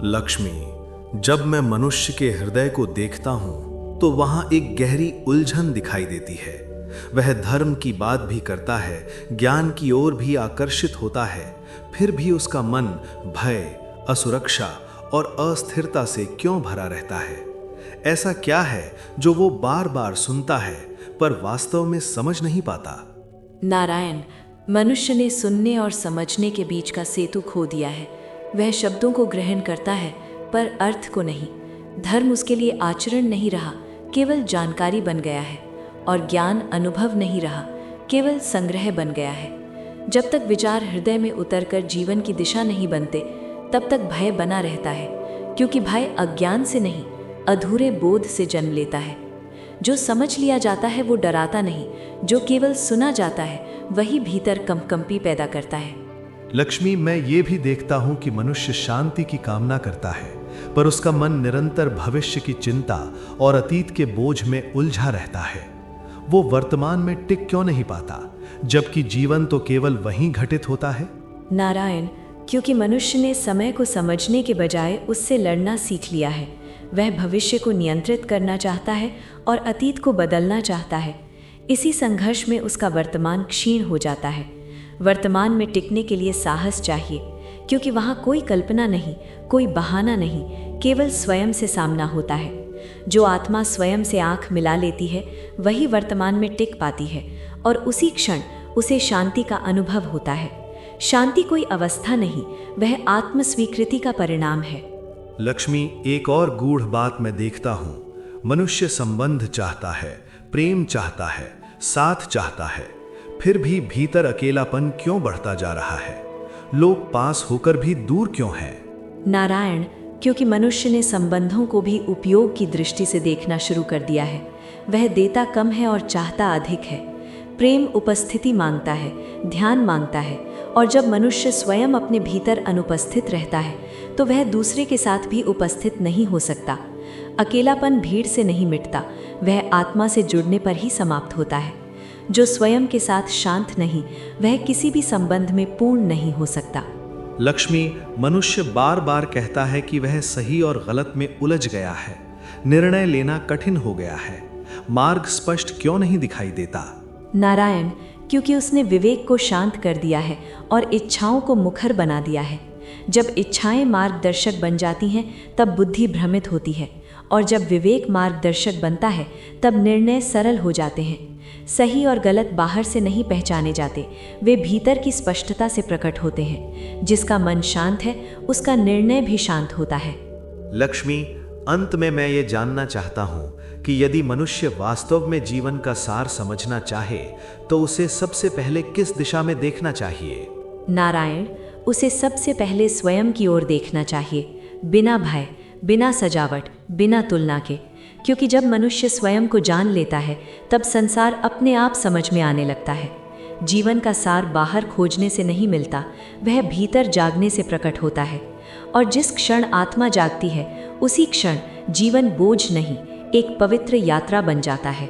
लक्ष्मी, जब मैं मनुष्य के हृदय को देखता हूं तो वहां एक गहरी उलझन दिखाई देती है। वह धर्म की बात भी करता है, ज्ञान की ओर भी आकर्षित होता है, फिर भी उसका मन भय, असुरक्षा और अस्थिरता से क्यों भरा रहता है? ऐसा क्या है जो वो बार बार सुनता है पर वास्तव में समझ नहीं पाता? नारायण, मनुष्य ने सुनने और समझने के बीच का सेतु खो दिया है। वह शब्दों को ग्रहण करता है पर अर्थ को नहीं। धर्म उसके लिए आचरण नहीं रहा, केवल जानकारी बन गया है, और ज्ञान अनुभव नहीं रहा, केवल संग्रह बन गया है। जब तक विचार हृदय में उतरकर जीवन की दिशा नहीं बनते, तब तक भय बना रहता है, क्योंकि भय अज्ञान से नहीं, अधूरे बोध से जन्म लेता है। जो समझ लिया जाता है वो डराता नहीं, जो केवल सुना जाता है वही भीतर कंपकंपी पैदा करता है। लक्ष्मी, मैं ये भी देखता हूं कि मनुष्य शांति की कामना करता है, पर उसका मन निरंतर भविष्य की चिंता और अतीत के बोझ में उलझा रहता है। वो वर्तमान में टिक क्यों नहीं पाता, जबकि जीवन तो केवल वहीं घटित होता है? नारायण, क्योंकि मनुष्य ने समय को समझने के बजाय उससे लड़ना सीख लिया है। वह भविष्य को नियंत्रित करना चाहता है और अतीत को बदलना चाहता है। इसी संघर्ष में उसका वर्तमान क्षीण हो जाता है। वर्तमान में टिकने के लिए साहस चाहिए, क्योंकि वहाँ कोई कल्पना नहीं, कोई बहाना नहीं, केवल स्वयं से सामना होता है। जो आत्मा स्वयं से आंख मिला लेती है वही वर्तमान में टिक पाती है, और उसी क्षण उसे शांति का अनुभव होता है। शांति कोई अवस्था नहीं, वह आत्मस्वीकृति का परिणाम है। लक्ष्मी, एक और गूढ़ बात मैं देखता हूँ। मनुष्य संबंध चाहता है, प्रेम चाहता है, साथ चाहता है, फिर भी भीतर अकेलापन क्यों बढ़ता जा रहा है? लोग पास होकर भी दूर क्यों हैं? नारायण, क्योंकि मनुष्य ने संबंधों को भी उपयोग की दृष्टि से देखना शुरू कर दिया है। वह देता कम है और चाहता अधिक है। प्रेम उपस्थिति मांगता है, ध्यान मांगता है, और जब मनुष्य स्वयं अपने भीतर अनुपस्थित रहता है तो वह दूसरे के साथ भी उपस्थित नहीं हो सकता। अकेलापन भीड़ से नहीं मिटता, वह आत्मा से जुड़ने पर ही समाप्त होता है। जो स्वयं के साथ शांत नहीं, वह किसी भी संबंध में पूर्ण नहीं हो सकता। लक्ष्मी, मनुष्य बार बार कहता है कि वह सही और गलत में उलझ गया है, निर्णय लेना कठिन हो गया है। मार्ग स्पष्ट क्यों नहीं दिखाई देता? नारायण, क्योंकि उसने विवेक को शांत कर दिया है और इच्छाओं को मुखर बना दिया है। जब इच्छाएं मार्गदर्शक बन जाती हैं तब बुद्धि भ्रमित होती है, और जब विवेक मार्गदर्शक बनता है तब निर्णय सरल हो जाते हैं। सही और गलत बाहर से नहीं पहचाने जाते, वे भीतर की स्पष्टता से प्रकट होते हैं। जिसका मन शांत है उसका निर्णय भी शांत होता है। लक्ष्मी, अंत में मैं ये जानना चाहता हूँ कि यदि मनुष्य वास्तव में जीवन का सार समझना चाहे तो उसे सबसे पहले किस दिशा में देखना चाहिए? नारायण, उसे सबसे पहले स्वयं की ओर देखना चाहिए, बिना भय, बिना सजावट, बिना तुलना के। क्योंकि जब मनुष्य स्वयं को जान लेता है तब संसार अपने आप समझ में आने लगता है। जीवन का सार बाहर खोजने से नहीं मिलता, वह भीतर जागने से प्रकट होता है। और जिस क्षण आत्मा जागती है उसी क्षण जीवन बोझ नहीं, एक पवित्र यात्रा बन जाता है।